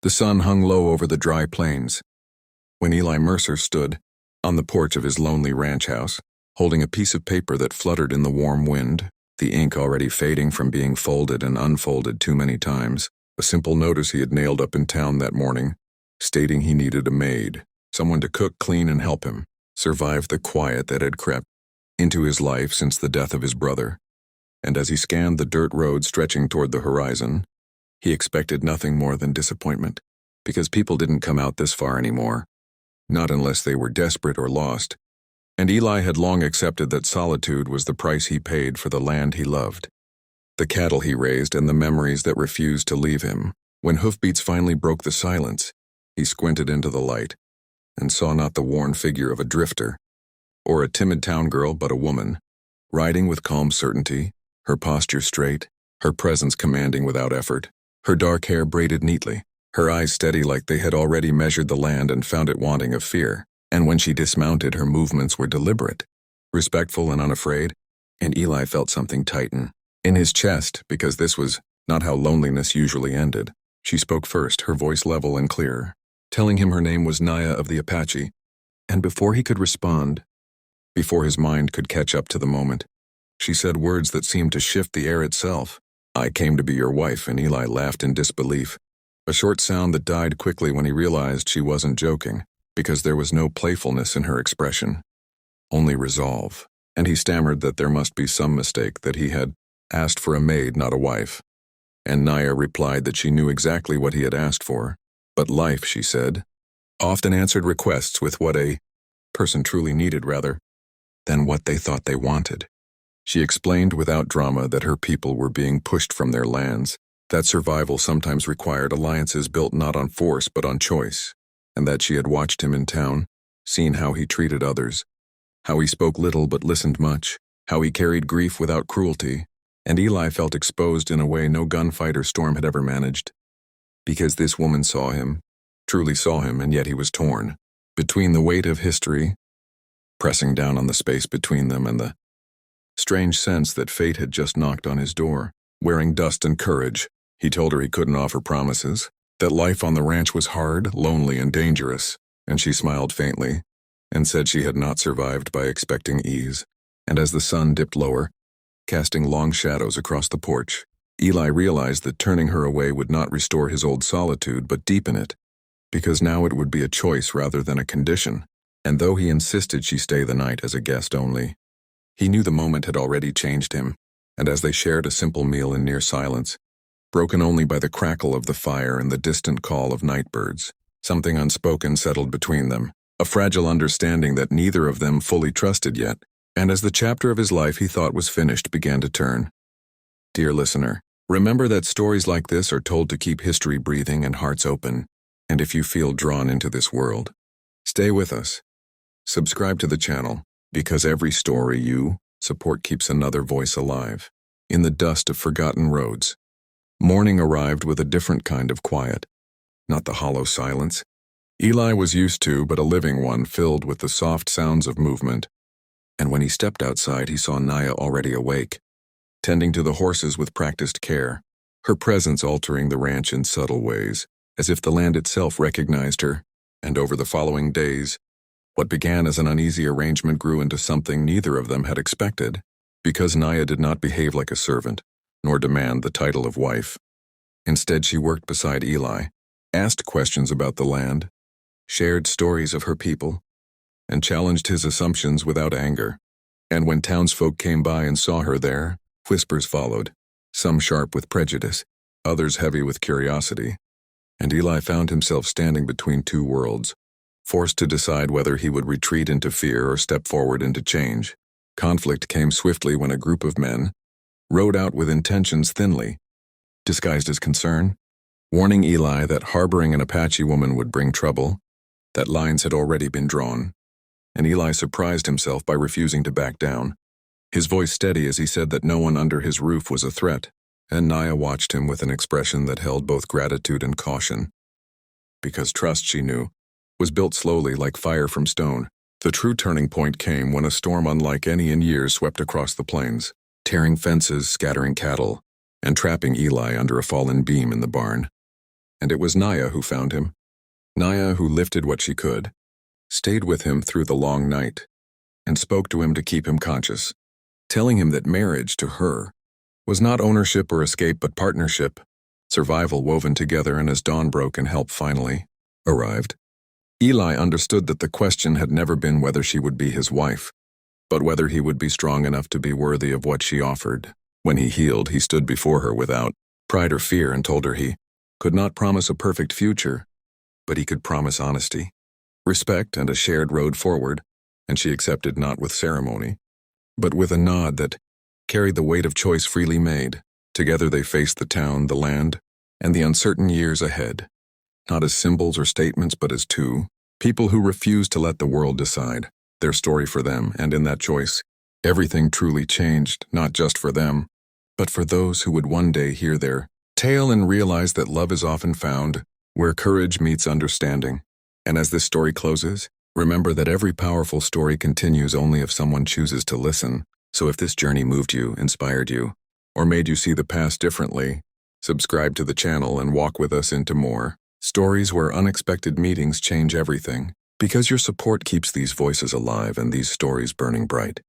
The sun hung low over the dry plains. When Eli Mercer stood on the porch of his lonely ranch house, holding a piece of paper that fluttered in the warm wind, the ink already fading from being folded and unfolded too many times, a simple notice he had nailed up in town that morning, stating he needed a maid, someone to cook, clean, and help him survive the quiet that had crept into his life since the death of his brother. And as he scanned the dirt road stretching toward the horizon, he expected nothing more than disappointment, because people didn't come out this far anymore, not unless they were desperate or lost, and Eli had long accepted that solitude was the price he paid for the land he loved, the cattle he raised, and the memories that refused to leave him. When hoofbeats finally broke the silence, he squinted into the light and saw not the worn figure of a drifter or a timid town girl, but a woman, riding with calm certainty, her posture straight, her presence commanding without effort, her dark hair braided neatly, her eyes steady like they had already measured the land and found it wanting of fear. And when she dismounted, her movements were deliberate, respectful and unafraid, and Eli felt something tighten in his chest, because this was not how loneliness usually ended. She spoke first, her voice level and clear, telling him her name was Naya of the Apache, and before he could respond, before his mind could catch up to the moment, she said words that seemed to shift the air itself. "I came to be your wife," and Eli laughed in disbelief, a short sound that died quickly when he realized she wasn't joking, because there was no playfulness in her expression, only resolve, and he stammered that there must be some mistake, that he had asked for a maid, not a wife. And Naya replied that she knew exactly what he had asked for, but life, she said, often answered requests with what a person truly needed rather than what they thought they wanted. She explained without drama that her people were being pushed from their lands, that survival sometimes required alliances built not on force but on choice, and that she had watched him in town, seen how he treated others, how he spoke little but listened much, how he carried grief without cruelty, and Eli felt exposed in a way no gunfight or storm had ever managed, because this woman saw him, truly saw him, and yet he was torn between the weight of history pressing down on the space between them and the strange sense that fate had just knocked on his door, wearing dust and courage. He told her he couldn't offer promises, that life on the ranch was hard, lonely, and dangerous, and she smiled faintly and said she had not survived by expecting ease. And as the sun dipped lower, casting long shadows across the porch, Eli realized that turning her away would not restore his old solitude but deepen it, because now it would be a choice rather than a condition. And though he insisted she stay the night as a guest only, he knew the moment had already changed him, and as they shared a simple meal in near silence, broken only by the crackle of the fire and the distant call of night birds, something unspoken settled between them, a fragile understanding that neither of them fully trusted yet, and as the chapter of his life he thought was finished began to turn. Dear listener, remember that stories like this are told to keep history breathing and hearts open, and if you feel drawn into this world, stay with us. Subscribe to the channel, because every story you support keeps another voice alive. In the dust of forgotten roads, morning arrived with a different kind of quiet, not the hollow silence Eli was used to, but a living one filled with the soft sounds of movement. And when he stepped outside, he saw Naya already awake, tending to the horses with practiced care, her presence altering the ranch in subtle ways, as if the land itself recognized her. And over the following days, what began as an uneasy arrangement grew into something neither of them had expected, because Naya did not behave like a servant, nor demand the title of wife. Instead, she worked beside Eli, asked questions about the land, shared stories of her people, and challenged his assumptions without anger. And when townsfolk came by and saw her there, whispers followed, some sharp with prejudice, others heavy with curiosity, and Eli found himself standing between two worlds, forced to decide whether he would retreat into fear or step forward into change. Conflict came swiftly when a group of men rode out with intentions thinly disguised as concern, warning Eli that harboring an Apache woman would bring trouble, that lines had already been drawn, and Eli surprised himself by refusing to back down, his voice steady as he said that no one under his roof was a threat, and Naya watched him with an expression that held both gratitude and caution, because trust, she knew, was built slowly like fire from stone. The true turning point came when a storm unlike any in years swept across the plains, tearing fences, scattering cattle, and trapping Eli under a fallen beam in the barn. And it was Naya who found him. Naya who lifted what she could, stayed with him through the long night, and spoke to him to keep him conscious, telling him that marriage, to her, was not ownership or escape but partnership, survival woven together. And as dawn broke and help finally arrived, Eli understood that the question had never been whether she would be his wife, but whether he would be strong enough to be worthy of what she offered. When he healed, he stood before her without pride or fear and told her he could not promise a perfect future, but he could promise honesty, respect, and a shared road forward, and she accepted not with ceremony, but with a nod that carried the weight of choice freely made. Together they faced the town, the land, and the uncertain years ahead, not as symbols or statements, but as two people who refused to let the world decide their story for them. And in that choice, everything truly changed, not just for them, but for those who would one day hear their tale and realize that love is often found where courage meets understanding. And as this story closes, remember that every powerful story continues only if someone chooses to listen. So if this journey moved you, inspired you, or made you see the past differently, subscribe to the channel and walk with us into more stories where unexpected meetings change everything, because your support keeps these voices alive and these stories burning bright.